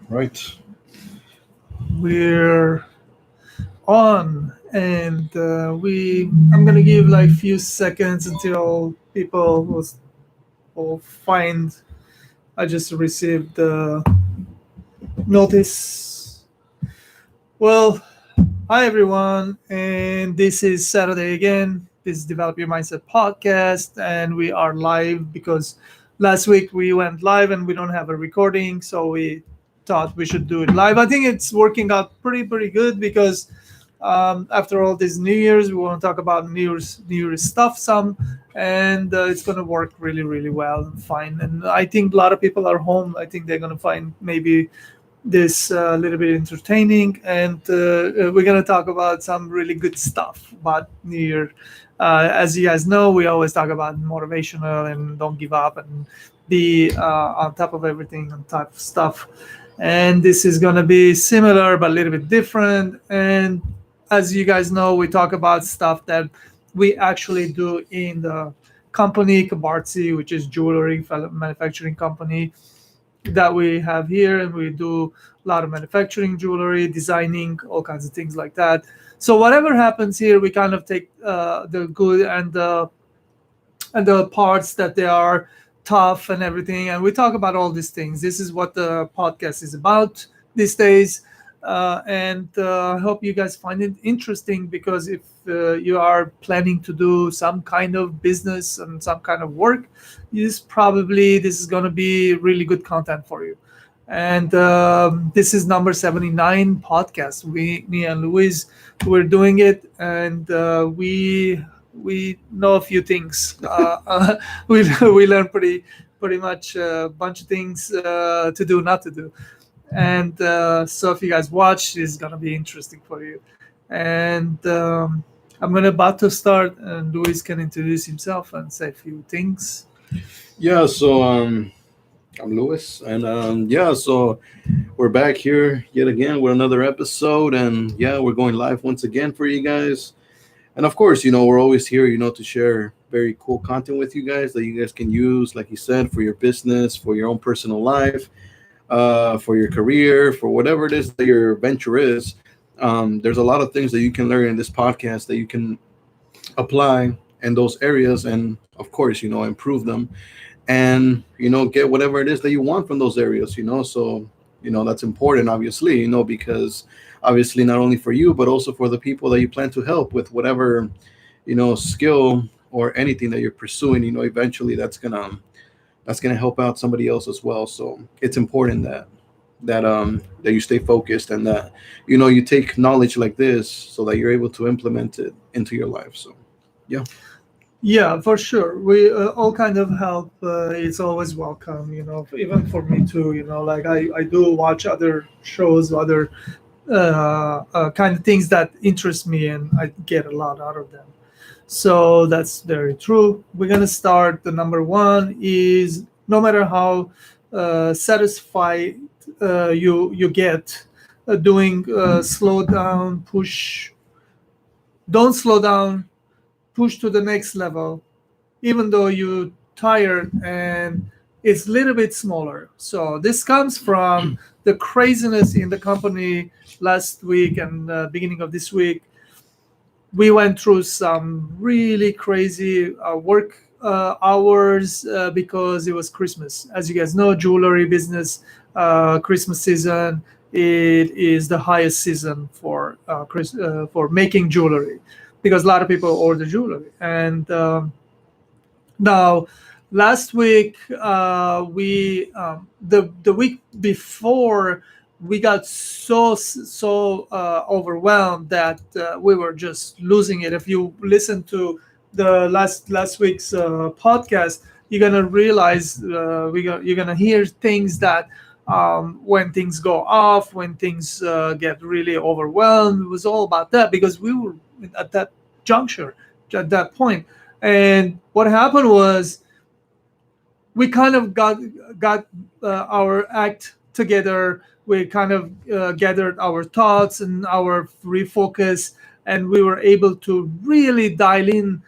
Right. We're on, and I'm gonna give like few seconds until people will find. I just received the notice. Well, hi everyone, and this is Saturday again. This is Develop Your Mindset podcast, and we are live because last week we went live and we don't have a recording, so we thought we should do it live. I think it's working out pretty good because after all this New Year's, we want to talk about New Year's stuff some, and it's going to work really well and fine. And I think a lot of people are home. I think they're going to find maybe this a little bit entertaining, and we're going to talk about some really good stuff about New Year. As you guys know, we always talk about motivational and don't give up and be on top of everything and type of stuff. And this is going to be similar but a little bit different. And as you guys know, we talk about stuff that we actually do in the company Kabartsi, which is jewelry manufacturing company that we have here, and we do a lot of manufacturing jewelry, designing, all kinds of things like that. So whatever happens here, we kind of take the good and the parts that they are tough and everything, and we talk about all these things. This is what the podcast is about these days, and I hope you guys find it interesting, because if you are planning to do some kind of business and some kind of work, this is going to be really good content for you. And this is number 79 podcast. Me and Luis, we're doing it, and we know a few things. We learn pretty much a bunch of things to do, not to do. And so if you guys watch, it's gonna be interesting for you. And I'm gonna about to start, and Luis can introduce himself and say a few things. Yeah. I'm Lewis, and so we're back here yet again with another episode, and yeah, we're going live once again for you guys. And of course, we're always here, to share very cool content with you guys that you guys can use, like you said, for your business, for your own personal life, for your career, for whatever it is that your venture is. There's a lot of things that you can learn in this podcast that you can apply in those areas, and of course, improve them, and get whatever it is that you want from those areas. So that's important, obviously, because obviously not only for you but also for the people that you plan to help with whatever skill or anything that you're pursuing. Eventually that's gonna help out somebody else as well. So it's important that you stay focused, and that you take knowledge like this so that you're able to implement it into your life. So yeah. Yeah, for sure. We all kind of help. It's always welcome, even for me too. Like I do watch other shows, other kind of things that interest me, and I get a lot out of them. So that's very true. We're gonna start. The number one is, no matter how satisfied you get doing slow down, push. Don't slow down. Push to the next level, even though you're tired and it's a little bit smaller. So this comes from the craziness in the company last week and beginning of this week. We went through some really crazy work hours because it was Christmas. As you guys know, jewelry business, Christmas season, it is the highest season for making jewelry, because a lot of people order jewelry. And now, last week, we the week before, we got so overwhelmed that we were just losing it. If you listen to the last week's podcast, you're gonna realize you're gonna hear things that when things go off, when things get really overwhelmed. It was all about that, because we were at that juncture, at that point. And what happened was, we kind of got our act together. We kind of gathered our thoughts and our refocus, and we were able to really dial in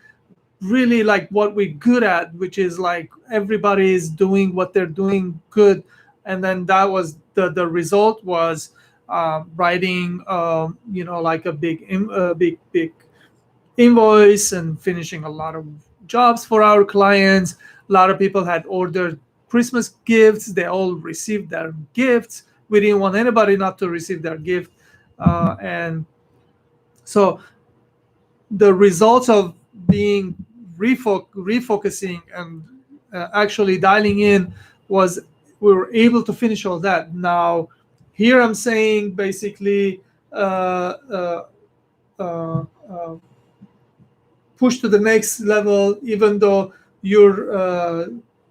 really like what we're good at, which is like everybody is doing what they're doing good. And then that was the result was writing, like a big invoice and finishing a lot of jobs for our clients. A lot of people had ordered Christmas gifts. They all received their gifts. We didn't want anybody not to receive their gift. And so the results of being refocusing and actually dialing in was we were able to finish all that. Now, here I'm saying basically uh, uh, uh, push to the next level, even though you're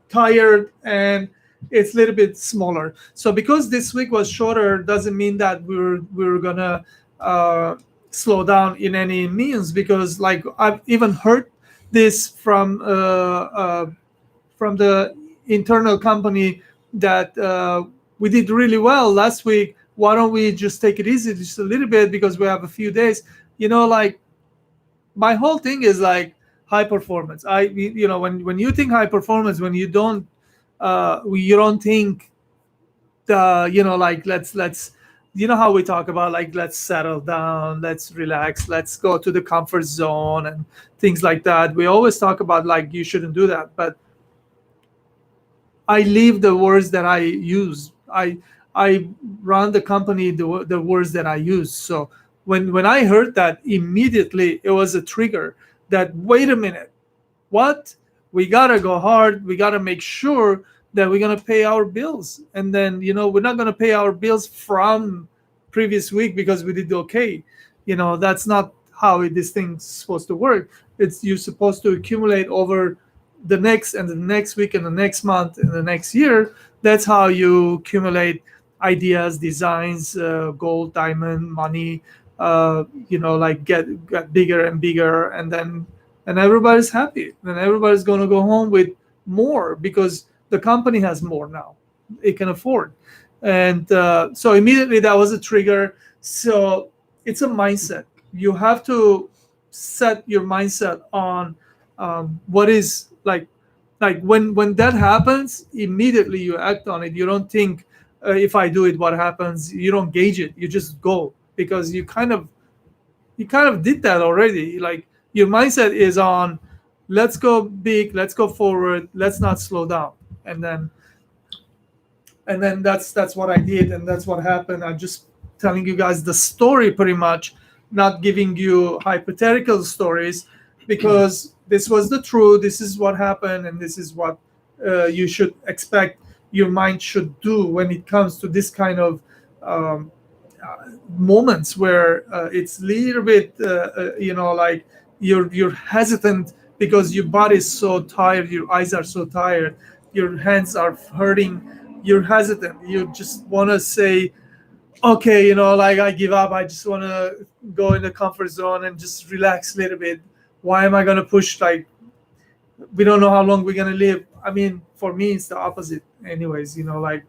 tired and it's a little bit smaller. So because this week was shorter, doesn't mean that we're gonna uh, slow down in any means. Because like I've even heard this from the internal company that we did really well last week. Why don't we just take it easy just a little bit because we have a few days? Like my whole thing is like high performance. When you think high performance, when you don't think like let's how we talk about like let's settle down, let's relax, let's go to the comfort zone and things like that. We always talk about like you shouldn't do that, but I live the words that I use. I run the company the words that I use. So when I heard that, immediately it was a trigger that wait a minute, what? We gotta go hard. We gotta make sure that we're gonna pay our bills. And then we're not gonna pay our bills from previous week because we did okay. That's not how this thing's supposed to work. It's you're supposed to accumulate over the next and the next week and the next month and the next year. That's how you accumulate ideas, designs, gold, diamond, money. Like get bigger and bigger, and everybody's happy. And everybody's going to go home with more because the company has more now. It can afford. And so immediately that was a trigger. So it's a mindset. You have to set your mindset on what is like when that happens, immediately you act on it. You don't think if I do it, what happens? You don't gauge it. You just go because you kind of did that already. Like your mindset is on, let's go big, let's go forward, let's not slow down. And then that's what I did, and that's what happened. I'm just telling you guys the story pretty much, not giving you hypothetical stories, because this was the truth. This is what happened, and this is what you should expect your mind should do when it comes to this kind of um, moments where it's a little bit like you're hesitant because your body is so tired, your eyes are so tired, your hands are hurting, you're hesitant, you just want to say okay, like I give up, I just want to go in the comfort zone and just relax a little bit. Why am I going to push? Like we don't know how long we're going to live. I mean, for me it's the opposite anyways, like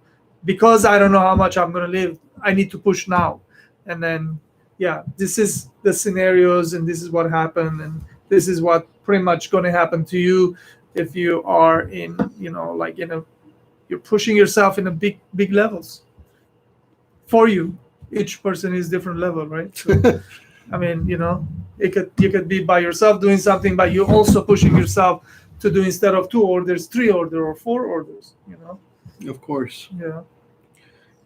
because I don't know how much I'm going to live, I need to push now. And then yeah, this is the scenarios, and this is what happened, and this is what pretty much going to happen to you if you are in like you're pushing yourself in a big levels. For you, each person is different level, right? So I mean, you could be by yourself doing something, but you're also pushing yourself to do, instead of 2 orders, 3 orders or 4 orders. Of course. Yeah.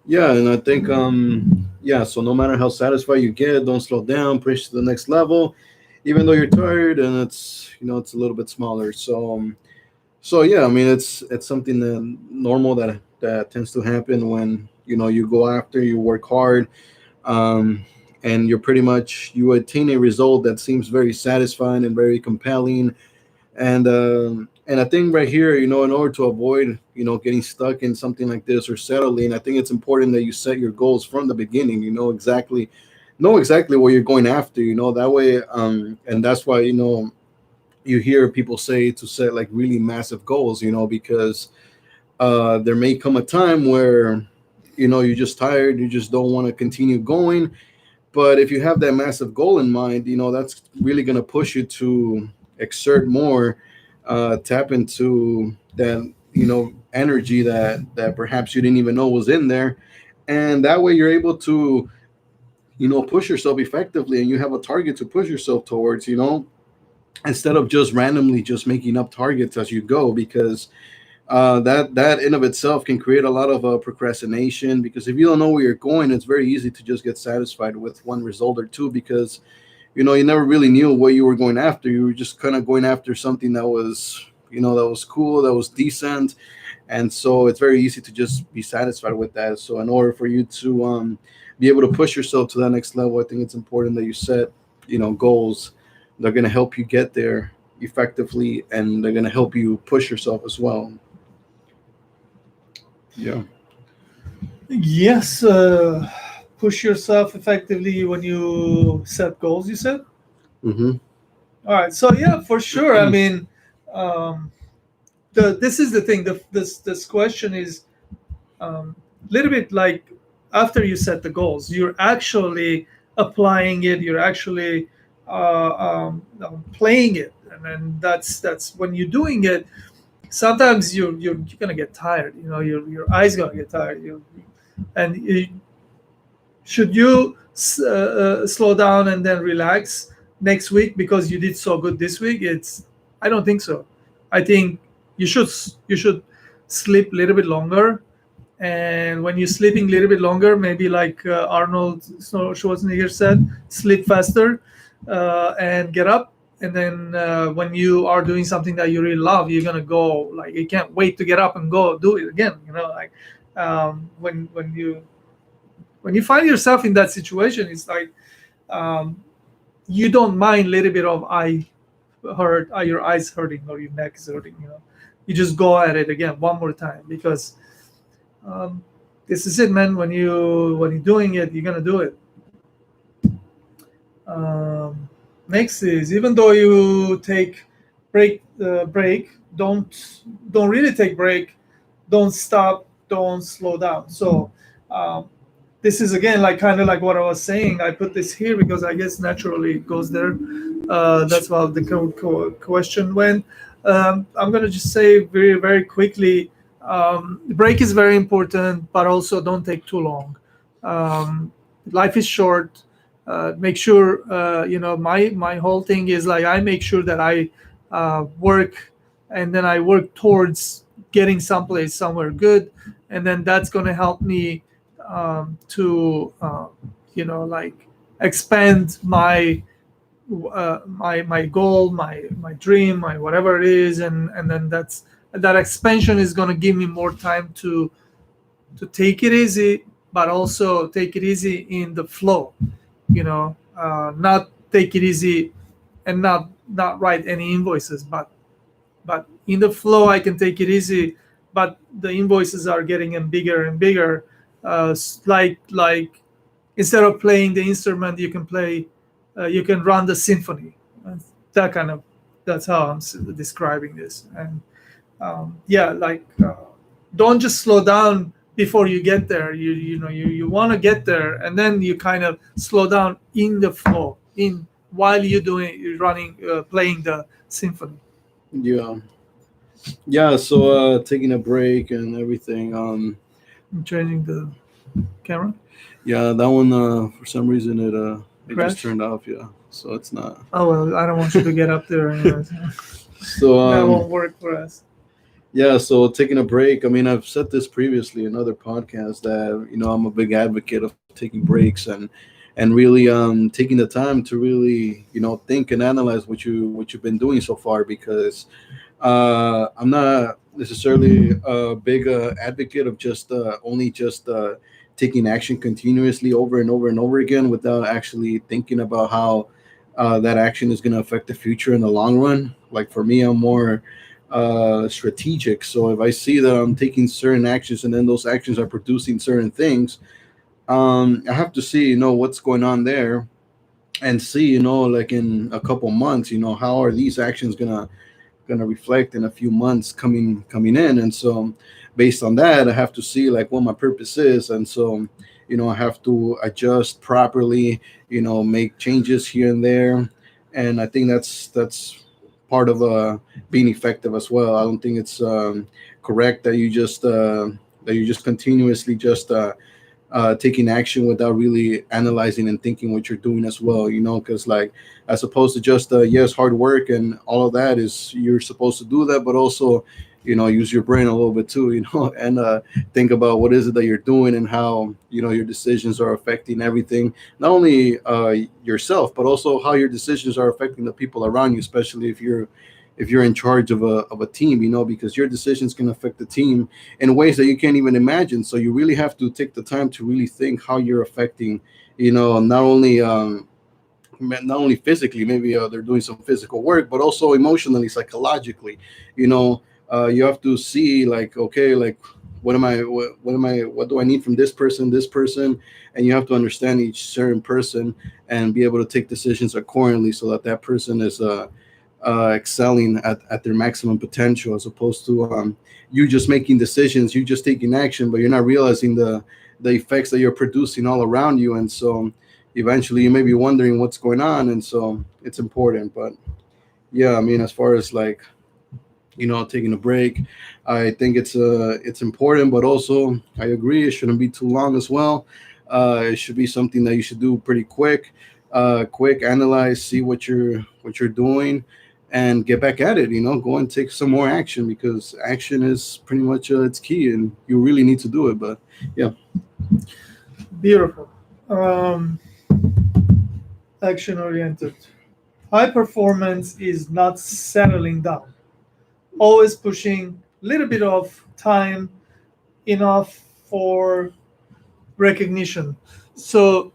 Yeah, and I think yeah, so no matter how satisfied you get, don't slow down, push to the next level, even though you're tired and it's a little bit smaller. So yeah, I mean it's something that normal that tends to happen when you go after, you work hard, um, and you're pretty much you attain a result that seems very satisfying and very compelling. And I think right here, in order to avoid getting stuck in something like this or settling, I think it's important that you set your goals from the beginning. Know exactly what you're going after. That way, and that's why you hear people say to set like really massive goals. Because there may come a time where you're just tired, you just don't want to continue going. But if you have that massive goal in mind, that's really going to push you to exert more, tap into that, energy that perhaps you didn't even know was in there, and that way you're able to, push yourself effectively, and you have a target to push yourself towards, instead of just randomly just making up targets as you go, because that in of itself can create a lot of procrastination, because if you don't know where you're going, it's very easy to just get satisfied with one result or two, because you never really knew what you were going after. You were just kind of going after something that was, that was cool, that was decent, and so it's very easy to just be satisfied with that. So in order for you to be able to push yourself to that next level, I think it's important that you set, goals. They're going to help you get there effectively, and they're going to help you push yourself as well. Yeah. Yes, push yourself effectively when you set goals. You said. Mm-hmm. All right. So yeah, for sure. I mean, um, this is the thing. This question is a little bit like after you set the goals, you're actually applying it. You're actually playing it, and then that's when you're doing it. Sometimes you're gonna get tired. Your eyes gonna get tired. And you, should you slow down and then relax next week because you did so good this week? I don't think so. I think you should sleep a little bit longer, and when you're sleeping a little bit longer, maybe like Arnold Schwarzenegger said, sleep faster and get up. And then when you are doing something that you really love, you're gonna go like you can't wait to get up and go do it again. Like when you find yourself in that situation, it's like um, you don't mind a little bit of eye hurt, your eyes hurting or your neck is hurting. You just go at it again one more time because um, this is it, man. When you're doing it, you're gonna do it. Um, Next is even though you take break, don't really take break, don't stop, don't slow down. So um, this is again like kind of like what I was saying. I put this here because I guess naturally it goes there. That's why the question went. I'm gonna just say very very quickly. Break is very important, but also don't take too long. Um, Life is short. Make sure my whole thing is like I make sure that I work and then I work towards getting someplace somewhere good, and then that's going to help me to like expand my goal, my dream, my whatever it is, and then that expansion is going to give me more time to take it easy, but also take it easy in the flow. Not take it easy and not write any invoices, but in the flow I can take it easy, but the invoices are getting bigger and bigger. Like instead of playing the instrument, you can run the symphony. That kind of that's how I'm describing this. And yeah, like don't just slow down before you get there. You want to get there, and then you kind of slow down in the flow in while you're running playing the symphony. Yeah. Yeah. So taking a break and everything. I'm changing the camera. Yeah, that one. For some reason, it just Crash. turned off. Yeah. So it's not. Oh well, I don't want you to get up there anyways. So That won't work for us. yeah, so taking a break. I mean, I've said this previously in other podcasts that I'm a big advocate of taking breaks and really taking the time to really think and analyze what you've been doing so far, because I'm not necessarily a big advocate of just only just taking action continuously over and over and over again without actually thinking about how that action is going to affect the future in the long run. Like for me, I'm more strategic. So if I see that I'm taking certain actions and then those actions are producing certain things, I have to see what's going on there, and see like in a couple months, how are these actions gonna reflect in a few months coming in. And so based on that, I have to see like what my purpose is. And so I have to adjust properly, make changes here and there. And I think that's part of being effective as well. I don't think it's correct that you just continuously just taking action without really analyzing and thinking what you're doing as well. Because like as opposed to just yes, hard work and all of that is you're supposed to do that, but also use your brain a little bit too, and think about what is it that you're doing and how your decisions are affecting everything, not only yourself, but also how your decisions are affecting the people around you, especially if you're in charge of a team, because your decisions can affect the team in ways that you can't even imagine. So you really have to take the time to really think how you're affecting, not only physically, maybe they're doing some physical work, but also emotionally, psychologically. You have to see like, okay, like what do I need from this person, and you have to understand each certain person and be able to take decisions accordingly so that that person is excelling at their maximum potential, as opposed to you just making decisions, you just taking action, but you're not realizing the effects that you're producing all around you. And so eventually you may be wondering what's going on. And so it's important. But yeah, I mean, as far as like taking a break, I think it's important, but also I agree it shouldn't be too long as well. It should be something that you should do pretty quick. Quick analyze, see what you're doing, and get back at it. Go and take some more action, because action is pretty much it's key, and you really need to do it. But yeah. Beautiful. Um, Action oriented. High performance is not settling down, always pushing a little bit of time, enough for recognition. So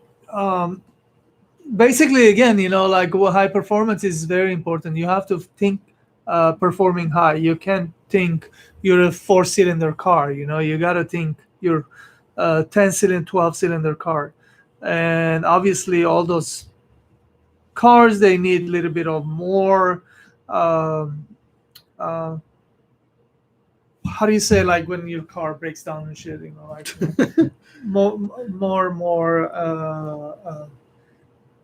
basically, again, like high performance is very important. You have to think performing high. You can't think you're a four-cylinder car. You got to think you're 10-cylinder, 12-cylinder car. And obviously, all those cars, they need a little bit of more um, uh, how do you say, like when your car breaks down and shit, like more more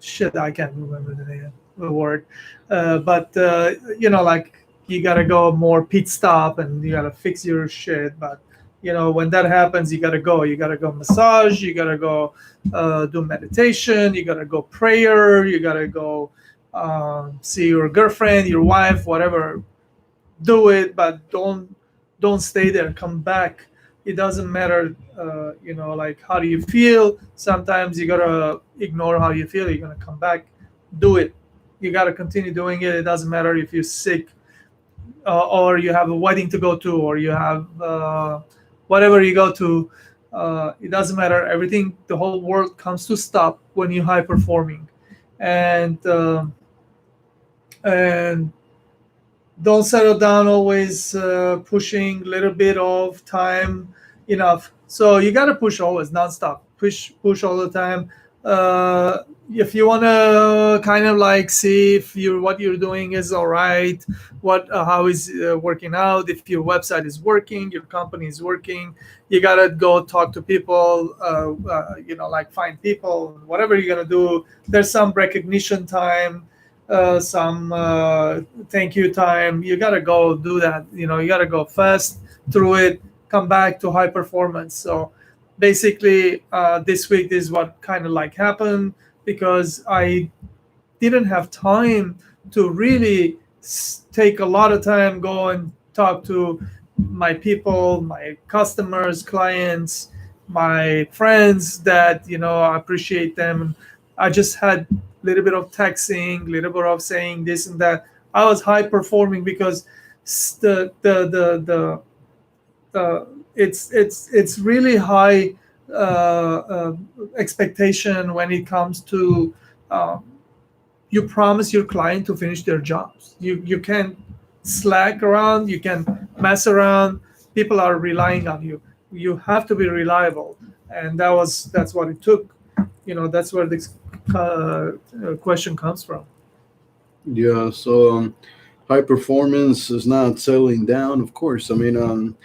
shit, I can't remember the word, but like you gotta go more pit stop and you gotta fix your shit. But when that happens, you gotta go massage, you gotta go do meditation, you gotta go prayer, you gotta go see your girlfriend, your wife, whatever. Do it, but don't stay there, come back. It doesn't matter, like how do you feel. Sometimes you gotta ignore how you feel, you're gonna come back. Do it. You gotta continue doing it. It doesn't matter if you're sick, or you have a wedding to go to, or you have whatever you go to. It doesn't matter. Everything, the whole world comes to stop when you're high performing. And um, and don't settle down, always pushing a little bit of time, enough. So you got to push always, nonstop, push all the time. If you want to kind of like see if what you're doing is all right, how is working out, if your website is working, your company is working, you got to go talk to people, like find people, whatever you're going to do. There's some recognition time, some thank you time. You gotta go do that. You gotta go fast through it. Come back to high performance. So basically, this week this is what kind of like happened, because I didn't have time to really take a lot of time, go and talk to my people, my customers, clients, my friends that I appreciate them. I just had a little bit of texting, a little bit of saying this and that. I was high performing because the it's really high expectation when it comes to um, you promise your client to finish their jobs. You can't slack around. You can mess around. People are relying on you. You have to be reliable, and that's what it took. That's where this question comes from. Yeah. So high performance is not settling down, of course. I mean,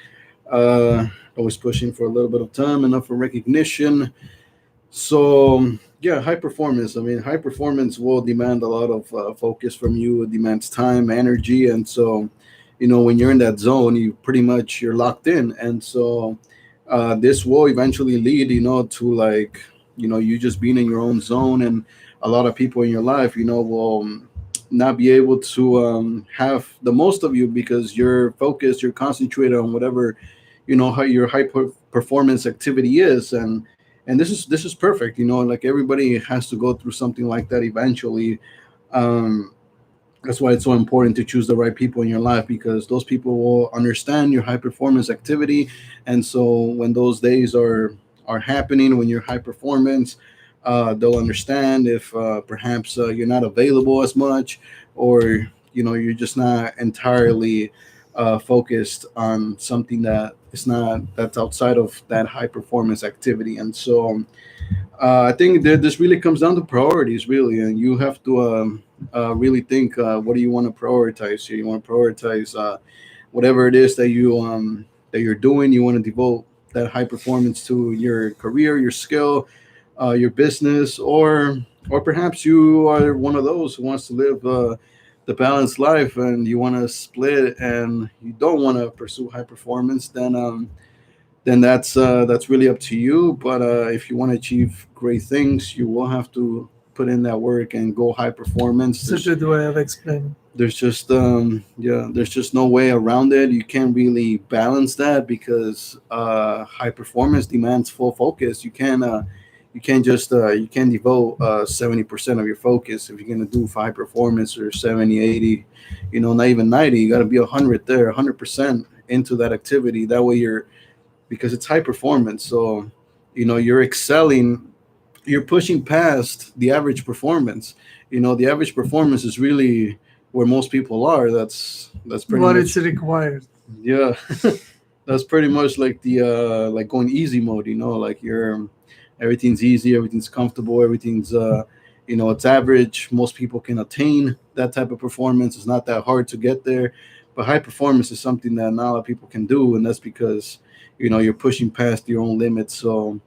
uh always pushing for a little bit of time, enough for recognition. So Yeah, high performance. I mean, high performance will demand a lot of focus from you. It demands time, energy, and so, when you're in that zone, you're locked in, and so this will eventually lead, to like, you just being in your own zone, and a lot of people in your life, will not be able to have the most of you because you're focused, you're concentrated on whatever, how your performance activity is, and this is perfect. Like everybody has to go through something like that eventually. um that's why it's so important to choose the right people in your life, because those people will understand your high performance activity. And so when those days are happening, when you're high performance, they'll understand if perhaps you're not available as much, or you're just not entirely focused on something that's outside of that high performance activity. And so I think that this really comes down to priorities, really, and you have to really think, what do you want to prioritize here? You want to prioritize whatever it is that you're doing. You want to devote that high performance to your career, your skill, your business, or perhaps you are one of those who wants to live the balanced life, and you want to split, and you don't want to pursue high performance. Then that's really up to you. But if you want to achieve great things, you will have to put in that work and go high performance. It's a good way of explaining. There's just no way around it. You can't really balance that because high performance demands full focus. You can't devote 70% of your focus if you're going to do high performance, or 70, 80, not even 90. You got to be 100 there, 100% into that activity. That way you're because it's high performance. So, you're excelling, you're pushing past the average performance. The average performance is really where most people are. That's pretty What is much, required? yeah. That's pretty much like the like going easy mode. Like you're everything's easy, everything's comfortable, everything's it's average. Most people can attain that type of performance. It's not that hard to get there, but high performance is something that not a lot of people can do, and that's because you're pushing past your own limits. So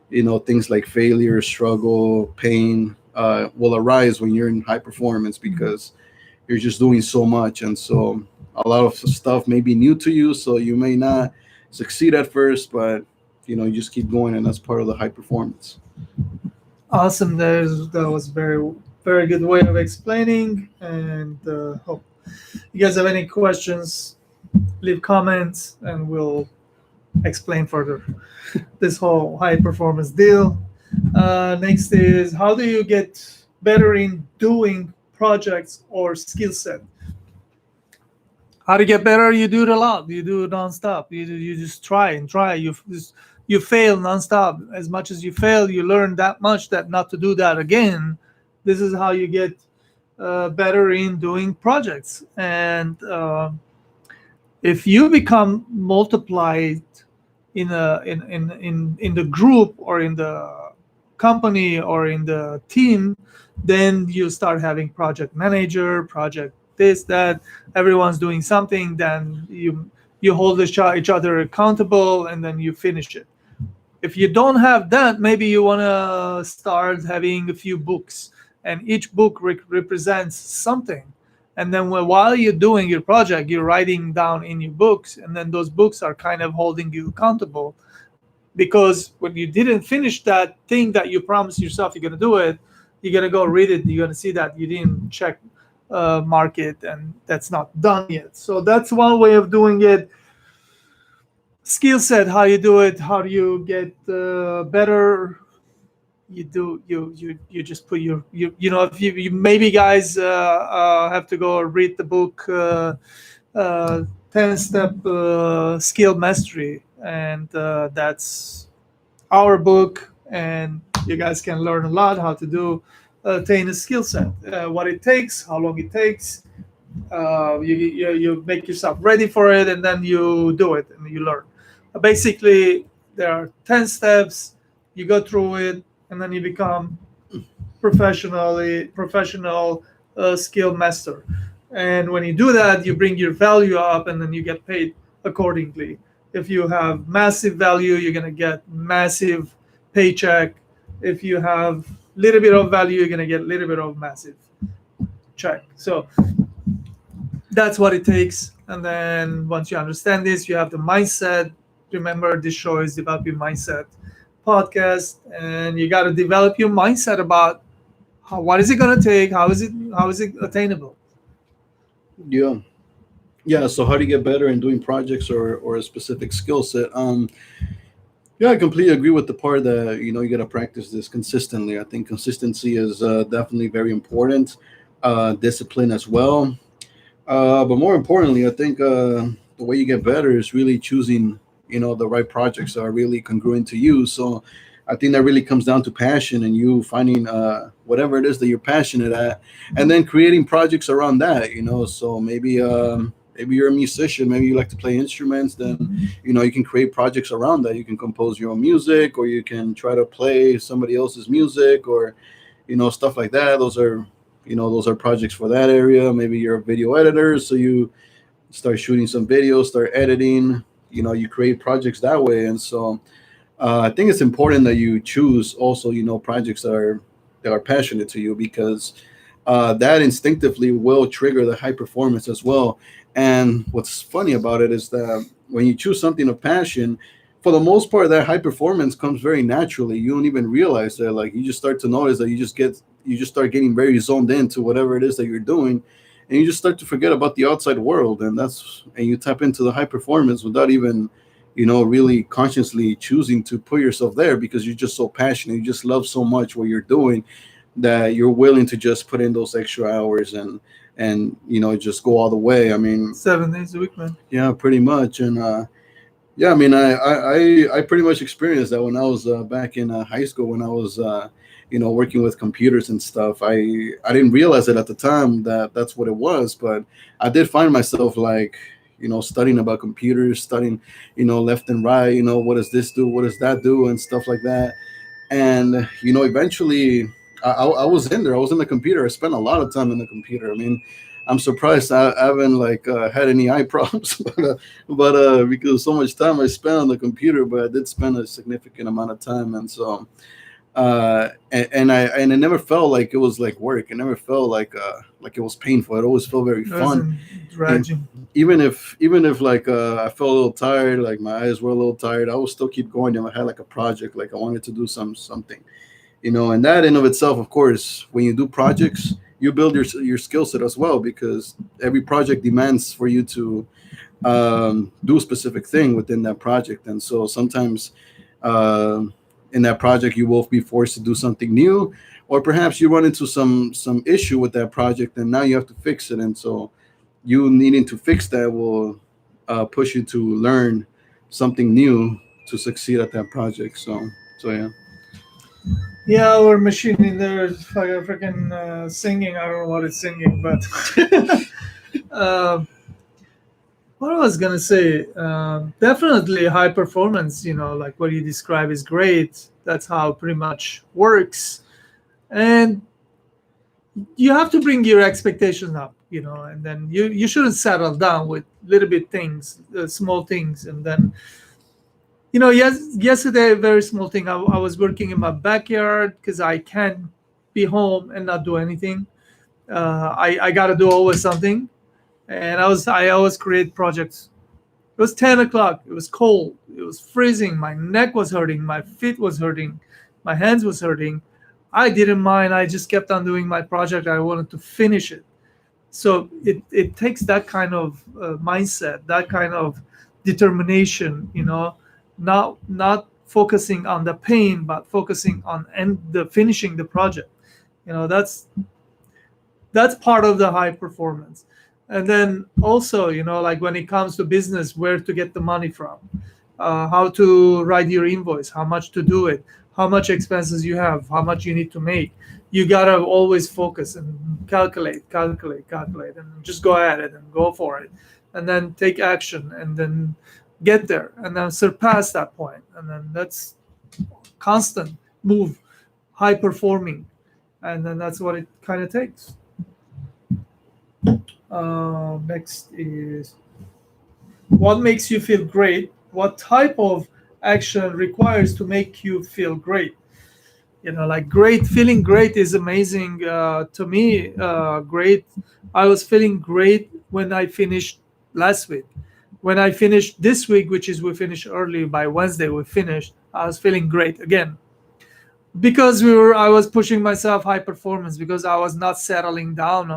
things like failure, struggle, pain will arise when you're in high performance, because you're just doing so much, and so a lot of stuff may be new to you, so you may not succeed at first, but you just keep going, and that's part of the high performance. Awesome. That was very very good way of explaining. And hope you guys have any questions, leave comments, and we'll explain further this whole high performance deal. Next is, how do you get better in doing projects or skill set? How to get better? You do it a lot. You do it nonstop. You just try and try. You fail nonstop. As much as you fail, you learn that much that not to do that again. This is how you get better in doing projects. And if you become multiplied in the group, or in the company, or in the team, then you start having project manager, project this, that, everyone's doing something. Then you hold each other accountable, and then you finish it. If you don't have that, maybe you want to start having a few books, and each book represents something. And then while you're doing your project, you're writing down in your books, and then those books are kind of holding you accountable. Because when you didn't finish that thing that you promised yourself you're going to do it, you're going to go read it, you're going to see that you didn't check market, and that's not done yet. So that's one way of doing it. Skill set, how you do it, how do you get better? You just put if you maybe guys have to go read the book, 10 step skill mastery, and that's our book, and you guys can learn a lot how to do attain a skill set, what it takes, how long it takes. You make yourself ready for it, and then you do it and you learn. Basically, there are 10 steps. You go through it, and then you become professional skill master. And when you do that, you bring your value up, and then you get paid accordingly. If you have massive value, you're going to get massive paycheck. If you have little bit of value, you're going to get a little bit of massive check. So that's what it takes. And then once you understand this, you have the mindset. Remember, this show is developing mindset podcast, and you got to develop your mindset about what is it going to take, how is it attainable. Yeah. Yeah. So how do you get better in doing projects or a specific skill set? Yeah, I completely agree with the part that you got to practice this consistently. I think consistency is definitely very important. Discipline as well. But more importantly, I think the way you get better is really choosing, the right projects that are really congruent to you. So I think that really comes down to passion and you finding whatever it is that you're passionate at, and then creating projects around that. So maybe you're a musician, maybe you like to play instruments. Then you can create projects around that. You can compose your own music, or you can try to play somebody else's music, or stuff like that. Those are projects for that area. Maybe you're a video editor, so you start shooting some videos, start editing. You create projects that way. And so I think it's important that you choose also projects that are passionate to you, because that instinctively will trigger the high performance as well. And what's funny about it is that when you choose something of passion, for the most part, that high performance comes very naturally. You don't even realize that. Like, you just start to notice that you just start getting very zoned into whatever it is that you're doing, and you just start to forget about the outside world. And you tap into the high performance without even really consciously choosing to put yourself there, because you're just so passionate. You just love so much what you're doing that you're willing to just put in those extra hours and just go all the way. I mean, 7 days a week, man. yeah, pretty much. And yeah, I mean, I pretty much experienced that when I was back in high school, when I was working with computers and stuff. I didn't realize it at the time that that's what it was, but I did find myself, like, studying about computers, studying left and right. What does this do, what does that do, and stuff like that. And eventually I was in there. I was in the computer. I spent a lot of time in the computer. I mean, I'm surprised I haven't like had any eye problems, but because so much time I spent on the computer. But I did spend a significant amount of time. And so and it never felt like it was like work. It never felt like it was painful. It always felt very It fun. wasn't dragging. Even if like I felt a little tired, like my eyes were a little tired, I would still keep going. If I had like a project, like I wanted to do something, and that in of itself, of course, when you do projects, you build your skill set as well, because every project demands for you to do a specific thing within that project. And so sometimes in that project you will be forced to do something new, or perhaps you run into some issue with that project and now you have to fix it. And so you needing to fix that will push you to learn something new to succeed at that project. So yeah. Yeah, our machine in there is freaking singing. I don't know what it's singing, but um, what I was gonna say, definitely high performance. Like what you describe is great. That's how it pretty much works, and you have to bring your expectations up. And then you shouldn't settle down with little bit things, small things, and then yesterday, a very small thing. I was working in my backyard because I can't be home and not do anything. I got to do always something, and I always create projects. It was 10 o'clock. It was cold. It was freezing. My neck was hurting. My feet was hurting. My hands was hurting. I didn't mind. I just kept on doing my project. I wanted to finish it. So it takes that kind of mindset, that kind of determination, not focusing on the pain, but focusing on the finishing the project. That's part of the high performance. And then also, like when it comes to business, where to get the money from, how to write your invoice, how much to do it, how much expenses you have, how much you need to make. You gotta always focus and calculate, and just go at it and go for it, and then take action, and then get there, and then surpass that point, and then that's constant move, high performing, and then that's what it kind of takes. Next is, what makes you feel great? What type of action requires to make you feel great? Like great, feeling great is amazing to me. Great, I was feeling great when I finished last week. When I finished this week, which is we finished early, by Wednesday we finished, I was feeling great again, because I was pushing myself high performance, because I was not settling down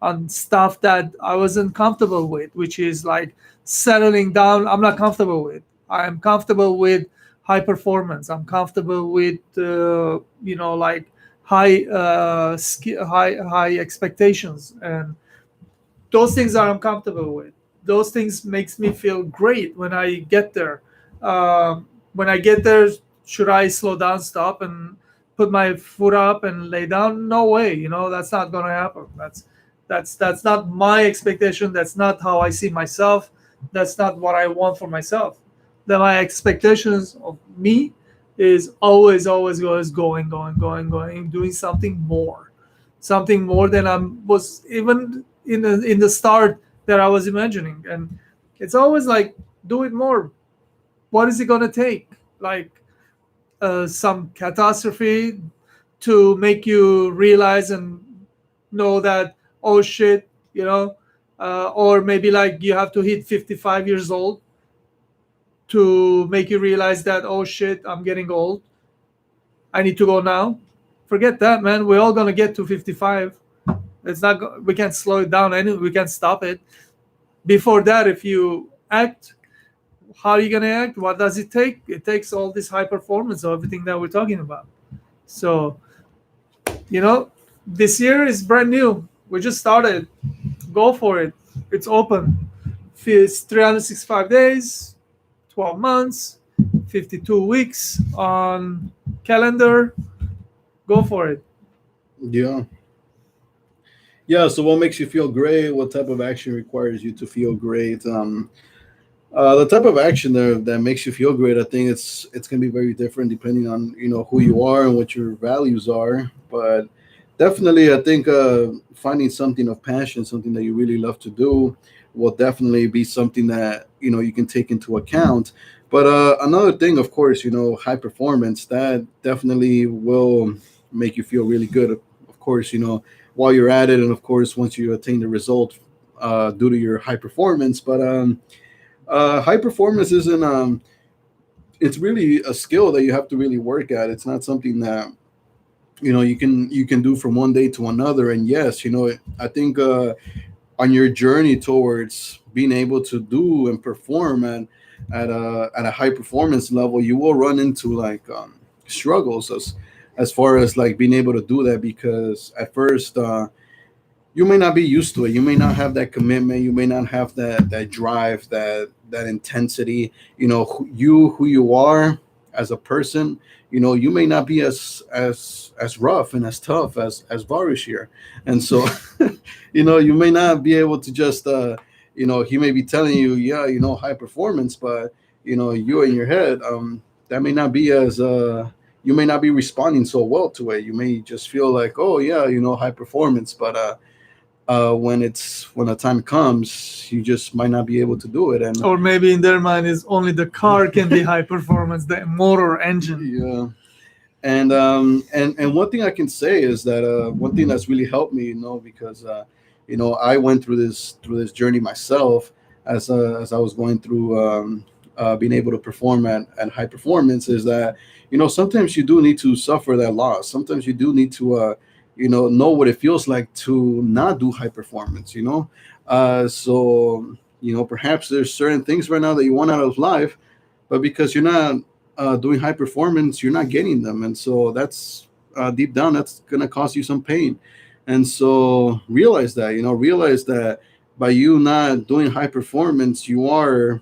on stuff that I wasn't comfortable with, which is like settling down. I'm not comfortable with. I'm comfortable with high performance. I'm comfortable with like high expectations, and those things are I'm comfortable with. Those things makes me feel great when I get there. When I get there, should I slow down, stop, and put my foot up and lay down? No way. That's not gonna happen. That's not my expectation. That's not how I see myself. That's not what I want for myself. That my expectations of me is always, always, always going, going, going, going, doing something more than I was even in the start that I was imagining. And it's always like, do it more. What is it gonna take? Like some catastrophe to make you realize and know that, oh shit, or maybe like you have to hit 55 years old to make you realize that, oh shit, I'm getting old. I need to go now. Forget that, man. We're all gonna get to 55. It's not. We can't slow it down. We can't stop it. Before that, if you act, how are you gonna act? What does it take? It takes all this high performance of everything that we're talking about. So, you know, this year is brand new. We just started. Go for it. It's open. It's 365 days, 12 months, 52 weeks on calendar. Go for it. Yeah. Yeah. So, what makes you feel great? What type of action requires you to feel great? The type of action there that makes you feel great, I think it's gonna be very different depending on who you are and what your values are. But definitely, I think finding something of passion, something that you really love to do, will definitely be something that you can take into account. But another thing, of course, high performance that definitely will make you feel really good. Of course, while you're at it, and of course once you attain the result due to your high performance. But high performance isn't it's really a skill that you have to really work at. It's not something that you can do from one day to another. And yes, I think on your journey towards being able to do and perform at a high performance level, you will run into like struggles as far as like being able to do that, because at first you may not be used to it. You may not have that commitment. You may not have that drive, that intensity. Who you are as a person. You may not be as rough and as tough as Varish here, and so you may not be able to just he may be telling you, yeah, high performance, but you in your head, that may not be as you may not be responding so well to it. You may just feel like, oh yeah, high performance, but when the time comes, you just might not be able to do it. And Or maybe in their mind is only the car can be high performance, the motor engine. yeah. And one thing I can say is that one thing that's really helped me, because I went through this journey myself as I was going through being able to perform at high performance, is that sometimes you do need to suffer that loss. Sometimes you do need to know what it feels like to not do high performance. So perhaps there's certain things right now that you want out of life, but because you're not doing high performance, you're not getting them, and so that's deep down that's gonna cause you some pain. And so realize that by you not doing high performance, you are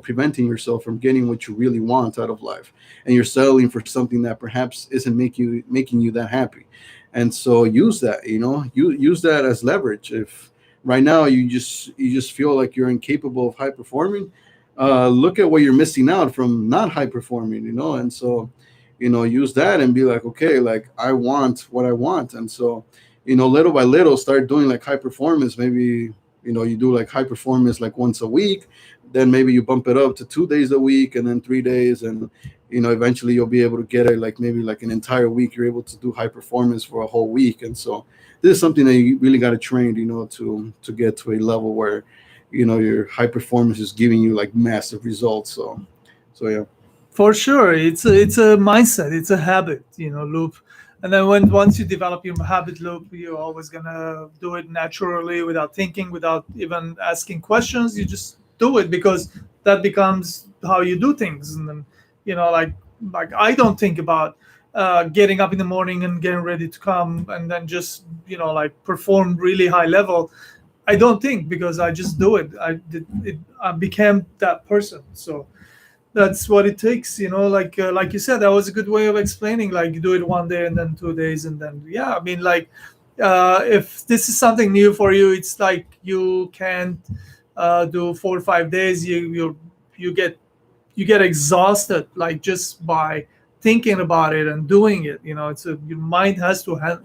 preventing yourself from getting what you really want out of life, and you're settling for something that perhaps isn't making you that happy. And so use that, you use that as leverage. If right now you just feel like you're incapable of high performing, look at what you're missing out from not high performing, and so use that and be like, okay, like I want what I want. And so little by little start doing like high performance. Maybe you do like high performance like once a week, then maybe you bump it up to 2 days a week, and then 3 days, and eventually you'll be able to get it, like maybe like an entire week. You're able to do high performance for a whole week. And so this is something that you really got to train, to get to a level where your high performance is giving you like massive results. So yeah. For sure, it's a mindset, it's a habit, loop. And then once you develop your habit loop, you're always gonna do it naturally without thinking, without even asking questions. You just do it because that becomes how you do things. And then, like I don't think about getting up in the morning and getting ready to come and then just like perform really high level. I don't think, because I just do it. I became that person. So that's what it takes, like you said, that was a good way of explaining, like you do it one day and then 2 days and then, yeah, I mean, like if this is something new for you, it's like you can't do 4 or 5 days. You get exhausted, like just by thinking about it and doing it. Your mind has to have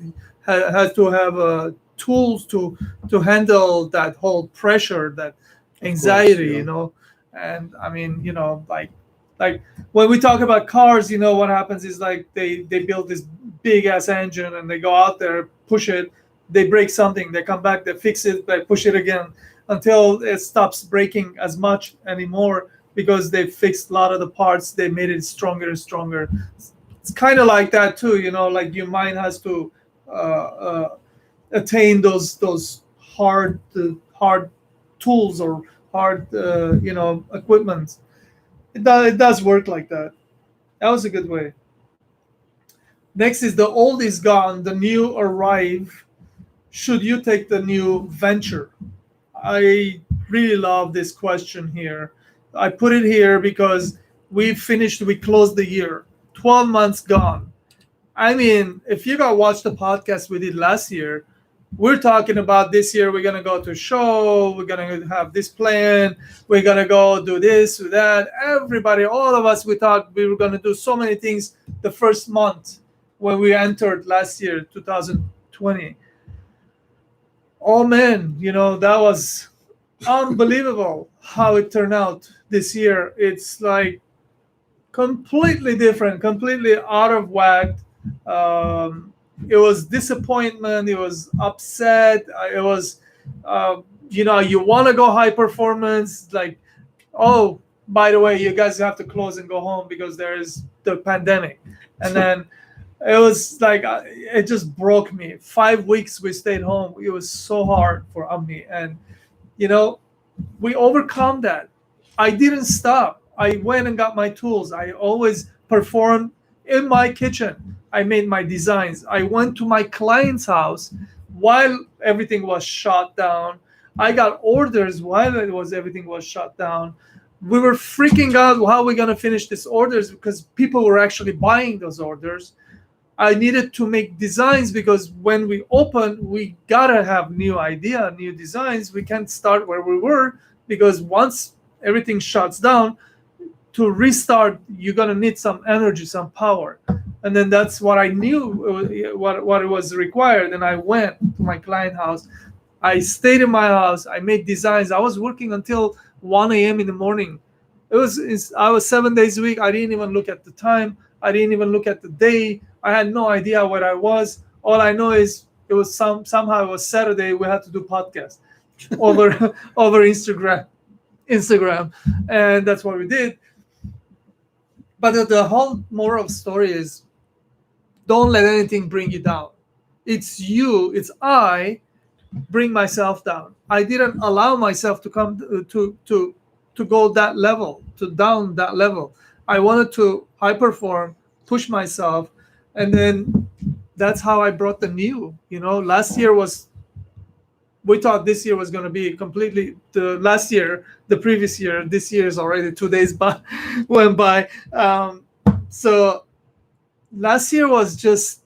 tools to handle that whole pressure, that Of course, anxiety. yeah. And I mean, like when we talk about cars, what happens is like they build this big ass engine and they go out there, push it, they break something, they come back, they fix it, they push it again until it stops breaking as much anymore, because they fixed a lot of the parts, they made it stronger and stronger. It's kind of like that too, like your mind has to uh, attain those hard tools or hard equipment. It does work like that. That was a good way. Next is, the old is gone, the new arrive. Should you take the new venture? I really love this question here. I put it here because we closed the year. 12 months gone. I mean, if you got watch the podcast we did last year, we're talking about this year. We're gonna go to a show. We're gonna have this plan. We're gonna go do this, do that. Everybody, all of us, we thought we were gonna do so many things the first month when we entered last year, 2020. Oh man, that was unbelievable how it turned out this year. It's like completely different, completely out of whack. It was disappointment. It was upset. It was, you want to go high performance. Like, oh, by the way, you guys have to close and go home because there is the pandemic. And then it was like, it just broke me. 5 weeks we stayed home. It was so hard for me. And, you know, we overcome that. I didn't stop. I went and got my tools. I always performed in my kitchen. I made my designs. I went to my client's house while everything was shut down. I got orders while everything was shut down. We were freaking out how we're gonna finish these orders because people were actually buying those orders. I needed to make designs because when we open, we gotta have new idea, new designs. We can't start where we were because once everything shuts down, to restart, you're gonna need some energy, some power. And then that's what I knew what it was required. And I went to my client house. I stayed in my house. I made designs. I was working until 1 a.m. in the morning. I was 7 days a week. I didn't even look at the time. I didn't even look at the day. I had no idea where I was. All I know is it was somehow it was Saturday. We had to do podcast over over Instagram, and that's what we did. But the whole moral of the story is, don't let anything bring you down. It's you. It's I bring myself down. I didn't allow myself to come to go that level, to down that level. I wanted to high perform, push myself, and then that's how I brought the new. Last year we thought this year was going to be completely the previous year. This year is already 2 days went by. So last year was just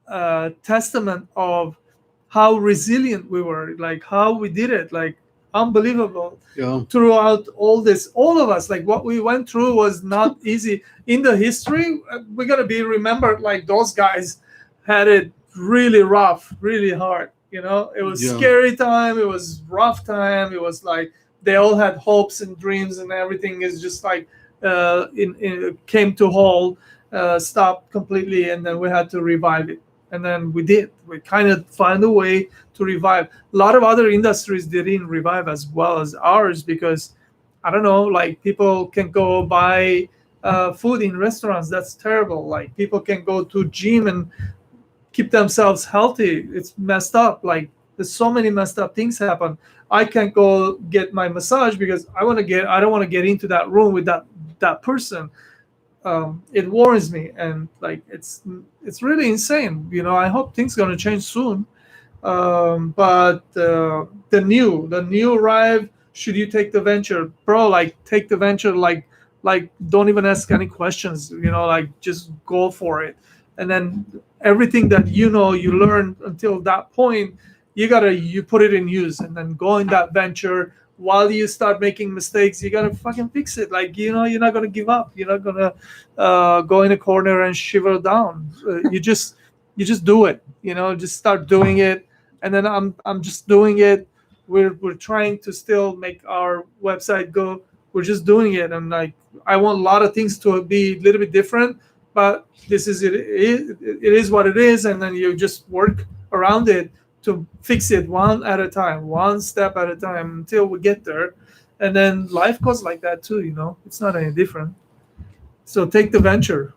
a testament of how resilient we were, like how we did it, like unbelievable. Yeah. Throughout all this, all of us, like what we went through was not easy. In the history, we're going to be remembered like those guys had it really rough, really hard. It was Yeah. scary time. It was rough time. It was like they all had hopes and dreams and everything is just like came to halt, stopped completely, and then we had to revive it. And then we did. We kind of find a way to revive. A lot of other industries didn't revive as well as ours because I don't know, like people can go buy food in restaurants. That's terrible. Like people can go to gym and keep themselves healthy. It's messed up. Like there's so many messed up things happen. I can't go get my massage because I don't want to get into that room with that person. It worries me, and like it's really insane. I hope things gonna change soon. But the new arrive. Should you take the venture, bro? Like take the venture. Like don't even ask any questions. Like just go for it. And then everything that you learned until that point, you put it in use, and then go in that venture. While you start making mistakes, you gotta fucking fix it. Like you're not gonna give up. You're not gonna go in a corner and shiver down. You just do it. Just start doing it, and then I'm just doing it. We're trying to still make our website go. We're just doing it, and like I want a lot of things to be a little bit different, but this is it is what it is, and then you just work around it to fix it one at a time, one step at a time until we get there. And then life goes like that too. It's not any different. So take the venture.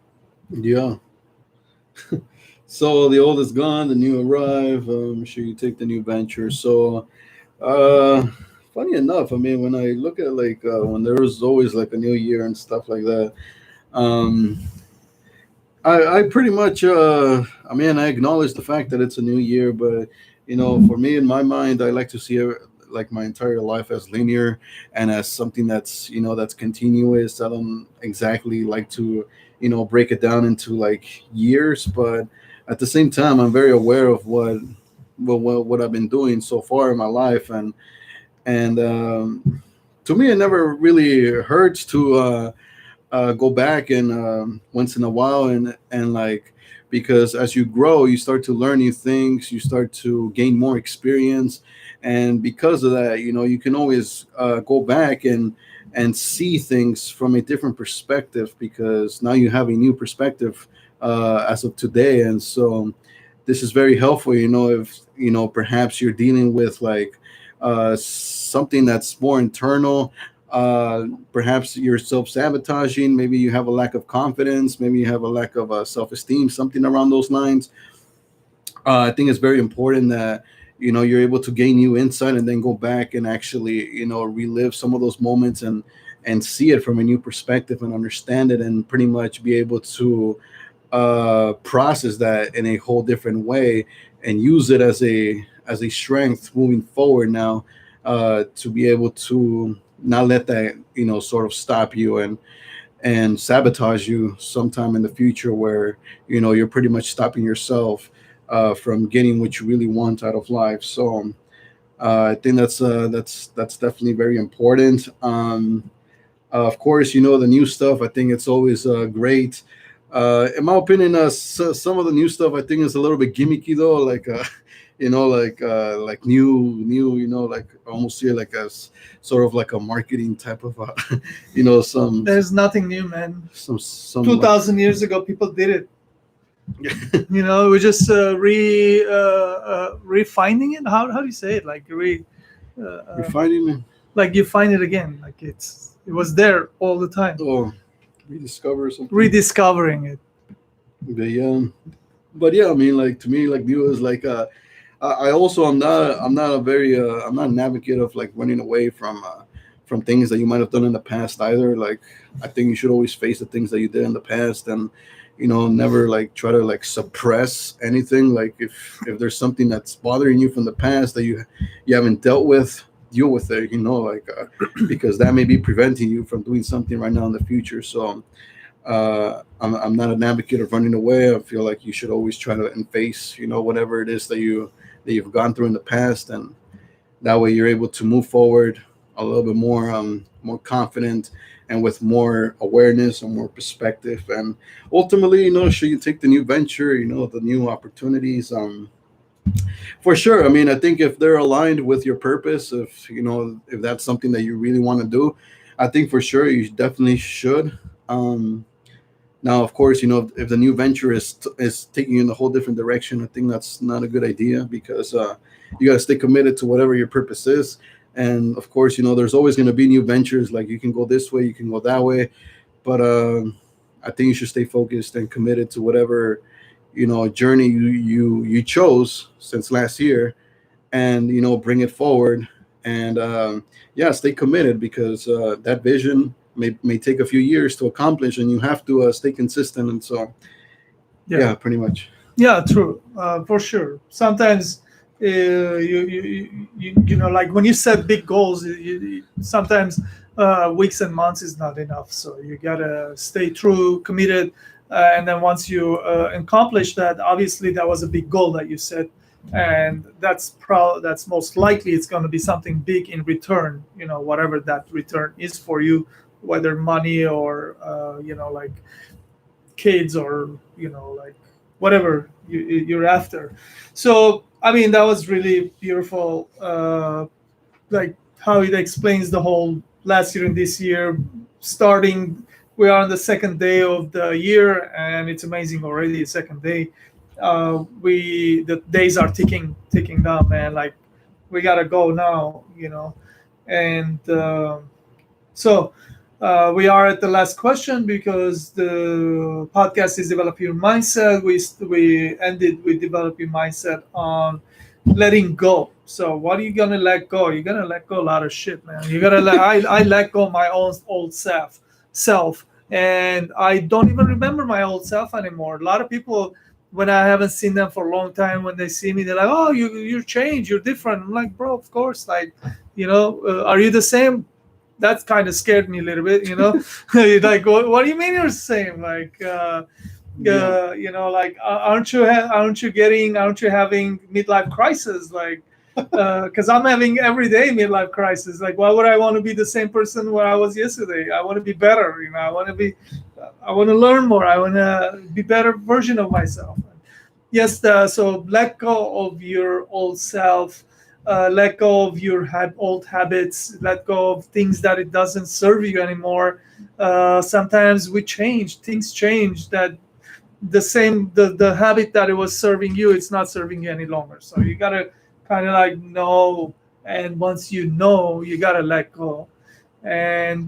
Yeah. So the old is gone, the new arrive. I'm sure you take the new venture. So, uh, funny enough, I mean, when I look at like when there was always like a new year and stuff like that, um, I pretty much, I mean, I acknowledge the fact that it's a new year, but for me in my mind, I like to see it like my entire life as linear and as something that's that's continuous. I don't exactly like to break it down into like years, but at the same time, I'm very aware of what I've been doing so far in my life, and to me, it never really hurts to. Go back and once in a while and like because as you grow you start to learn new things, you start to gain more experience, and because of that you can always go back and see things from a different perspective because now you have a new perspective as of today. And so this is very helpful if perhaps you're dealing with like something that's more internal. Perhaps you're self-sabotaging, maybe you have a lack of confidence, maybe you have a lack of self-esteem, something around those lines. I think it's very important that you're able to gain new insight and then go back and actually relive some of those moments and see it from a new perspective and understand it and pretty much be able to process that in a whole different way and use it as a strength moving forward now, to be able to not let that sort of stop you and sabotage you sometime in the future where you're pretty much stopping yourself from getting what you really want out of life. So I think that's definitely very important. Of course, the new stuff. I think it's always great. In my opinion, some of the new stuff I think is a little bit gimmicky though. Like, like new. Like almost here like sort of like a marketing type of, some There's nothing new, man. some 2,000 years ago, people did it. We just refining it. How do you say it? Like refining it like you find it again. Like it was there all the time. or rediscover something. Rediscovering it. But yeah, I mean, like to me, like new is like I also I'm not a very I'm not an advocate of like running away from things that you might have done in the past either. Like I think you should always face the things that you did in the past and never like try to like suppress anything. Like if there's something that's bothering you from the past that you haven't dealt with, deal with it. Like because that may be preventing you from doing something right now in the future. So I'm not an advocate of running away. I feel like you should always try to and face whatever it is that you've gone through in the past, and that way you're able to move forward a little bit more confident and with more awareness and more perspective. And ultimately, should you take the new venture, the new opportunities, for sure. I mean, I think if they're aligned with your purpose, if that's something that you really want to do, I think for sure you definitely should. Um, Now, of course, if the new venture is taking you in a whole different direction, I think that's not a good idea because you got to stay committed to whatever your purpose is. And of course, there's always going to be new ventures. Like you can go this way, you can go that way, but I think you should stay focused and committed to whatever journey you chose since last year, and bring it forward. And yeah, stay committed because that vision may take a few years to accomplish, and you have to stay consistent. And so Yeah. yeah, pretty much. Yeah, true, for sure. Sometimes like when you set big goals, sometimes weeks and months is not enough. So you gotta stay true, committed, and then once you accomplish that, obviously that was a big goal that you set, and that's most likely it's going to be something big in return. Whatever that return is for you, whether money or like kids or like whatever you're after. So I mean that was really beautiful, like how it explains the whole last year and this year starting. We are on the second day of the year and it's amazing already, second day. We The days are ticking down, man. Like we gotta go now, and so we are at the last question because the podcast is develop your mindset. We ended with develop your mindset on letting go. So what are you gonna let go? You're gonna let go a lot of shit, man. You gotta let. I let go my own old self, and I don't even remember my old self anymore. A lot of people, when I haven't seen them for a long time, when they see me, they're like, "Oh, you're changed. You're different." I'm like, "Bro, of course. Like, are you the same?" That kind of scared me a little bit, like what do you mean you're the same? Like Yeah. like aren't you having midlife crisis? Like because I'm having everyday midlife crisis. Like why would I want to be the same person where I was yesterday? I want to be better. I want to learn more. I want to be better version of myself. Yes, so let go of your old self, let go of your old habits, let go of things that it doesn't serve you anymore. Sometimes we change, things change, that the habit that it was serving you, it's not serving you any longer. So you gotta kind of like know, and once you know, you gotta let go and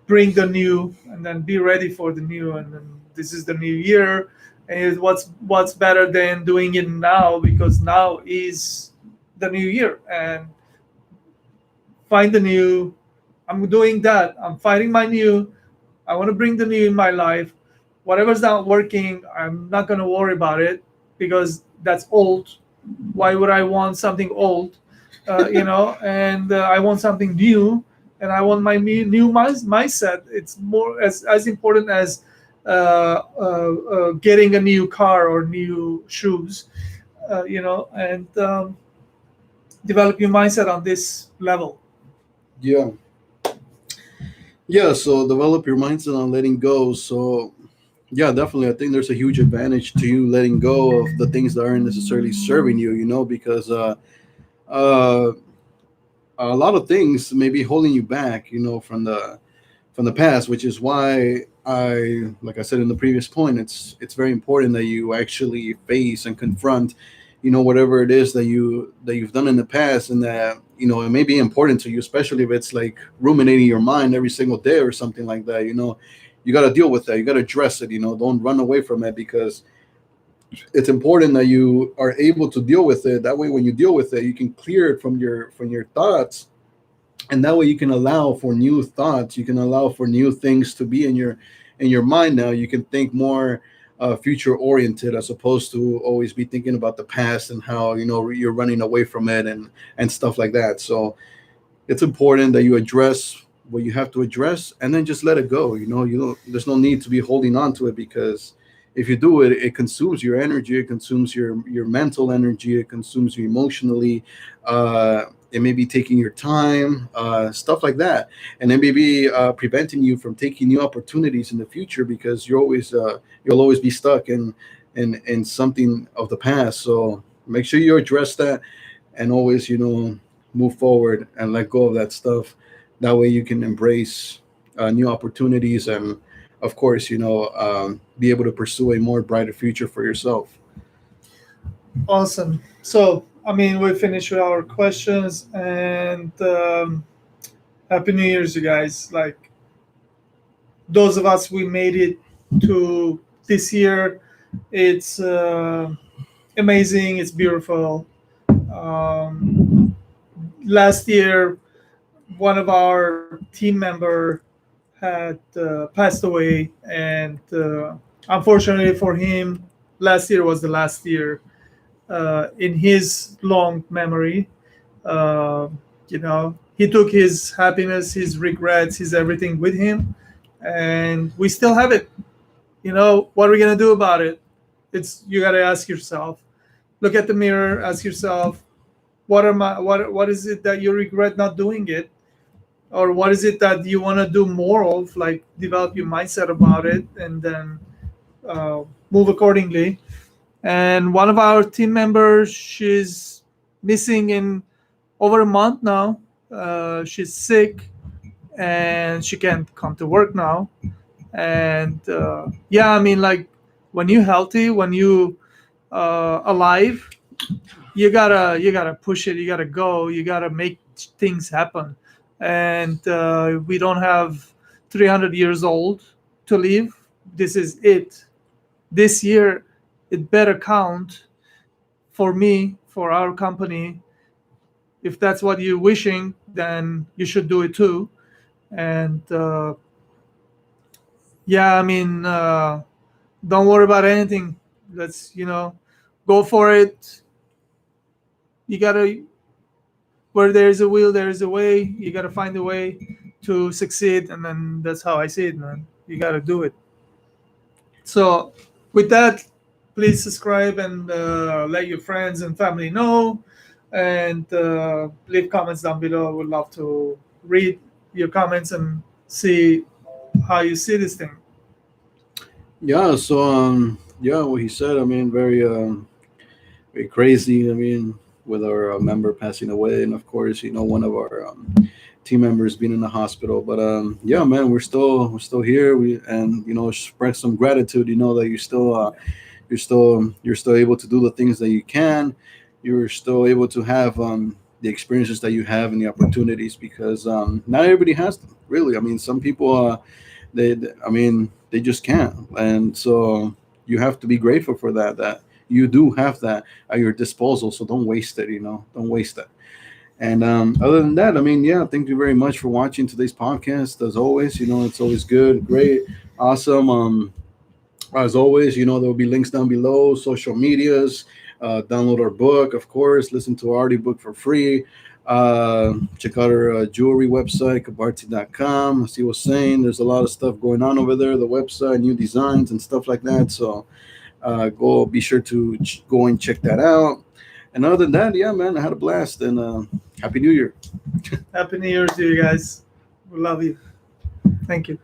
bring the new, and then be ready for the new. And then this is the new year, and what's better than doing it now, because now is the new year. And find the new. I'm doing that. I'm finding my new. I want to bring the new in my life. Whatever's not working, I'm not going to worry about it because that's old. Why would I want something old? And I want something new, and I want my new mindset. It's more as important as getting a new car or new shoes, and develop your mindset on this level. Yeah. Yeah, so develop your mindset on letting go. So yeah, definitely, I think there's a huge advantage to you letting go of the things that aren't necessarily serving you, because uh a lot of things may be holding you back, from the past, which is why like I said in the previous point, it's very important that you actually face and confront, whatever it is that you've done in the past, and that it may be important to you, especially if it's like ruminating your mind every single day or something like that. You got to deal with that. You got to address it. Don't run away from it, because it's important that you are able to deal with it. That way, when you deal with it, you can clear it from your thoughts, and that way you can allow for new thoughts, you can allow for new things to be in your mind. Now you can think more future oriented, as opposed to always be thinking about the past and how you're running away from it, and stuff like that. So it's important that you address what you have to address, and then just let it go. There's no need to be holding on to it, because if you do it, it consumes your energy, it consumes your mental energy, it consumes you emotionally. It may be taking your time, stuff like that, and it may be preventing you from taking new opportunities in the future, because you'll always be stuck in something of the past. So make sure you address that, and always move forward and let go of that stuff. That way you can embrace new opportunities and, of course, be able to pursue a more brighter future for yourself. Awesome. So, I mean, we finished with our questions, and Happy New Year's, you guys. Like, those of us, we made it to this year. It's amazing. It's beautiful. Um, Last year, one of our team member had passed away, and unfortunately for him, last year was the last year in his long memory. Uh, he took his happiness, his regrets, his everything with him, and we still have it. What are we gonna do about it? It's you gotta ask yourself. Look at the mirror. Ask yourself, what is it that you regret not doing it, or what is it that you want to do more of? Like develop your mindset about it, and then uh, move accordingly. And one of our team members, she's missing in over a month now. She's sick and she can't come to work now. And yeah, I mean, like when you're healthy, when you alive, you gotta push it. You gotta go. You gotta make things happen. And we don't have 300 years old to live. This is it. This year, it better count for me, for our company. If that's what you're wishing, then you should do it too. And yeah, I mean, don't worry about anything. Let's go for it. You gotta where there is a will, there is a way. You gotta find a way to succeed, and then that's how I see it, man. You gotta do it. So, with that, please subscribe and let your friends and family know, and leave comments down below. I would love to read your comments and see how you see this thing. Yeah. So yeah, what he said. I mean, very crazy. I mean, with our member passing away, and of course, one of our team members being in the hospital. But yeah, man, we're still here. We and express some gratitude. That you're still able to do the things that you can. You're still able to have the experiences that you have and the opportunities, because not everybody has them. Really, I mean, some people I mean, they just can't, and so you have to be grateful for that. That you do have that at your disposal. So don't waste it. Don't waste it. And other than that, I mean, yeah, thank you very much for watching today's podcast. As always, it's always good, great, awesome. As always, there will be links down below, social medias, download our book, of course, listen to our audiobook for free. Check out our jewelry website, kabarti.com. As he was saying, there's a lot of stuff going on over there, the website, new designs and stuff like that. So go be sure to go and check that out. And other than that, yeah, man, I had a blast, and Happy New Year. Happy New Year to you guys. We love you. Thank you.